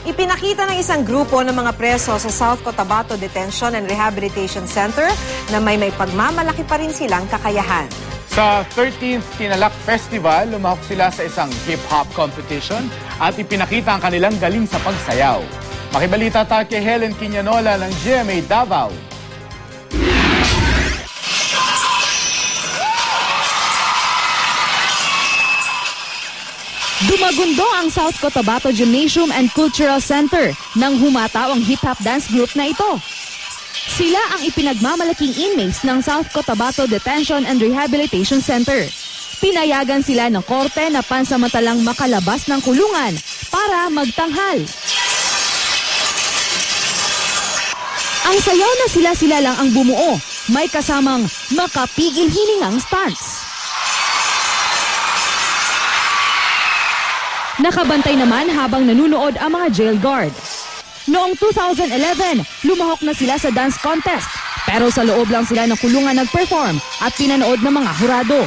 Ipinakita ng isang grupo ng mga preso sa South Cotabato Detention and Rehabilitation Center na may pagmamalaki pa rin silang kakayahan. Sa 13th Tinalak Festival, lumahok sila sa isang hip-hop competition at ipinakita ang kanilang galing sa pagsayaw. Makibalita tayo kay Helen Quiñanola ng GMA Davao. Dumagundo ang South Cotabato Gymnasium and Cultural Center nang humataw ang hip-hop dance group na ito. Sila ang ipinagmamalaking inmates ng South Cotabato Detention and Rehabilitation Center. Pinayagan sila ng korte na pansamantalang makalabas ng kulungan para magtanghal. Ang sayaw na sila-sila lang ang bumuo, may kasamang makapigil hiningang stunts. Nakabantay naman habang nanunood ang mga jail guard. Noong 2011, lumahok na sila sa dance contest. Pero sa loob lang sila ng kulungan nag-perform at pinanood ng mga hurado.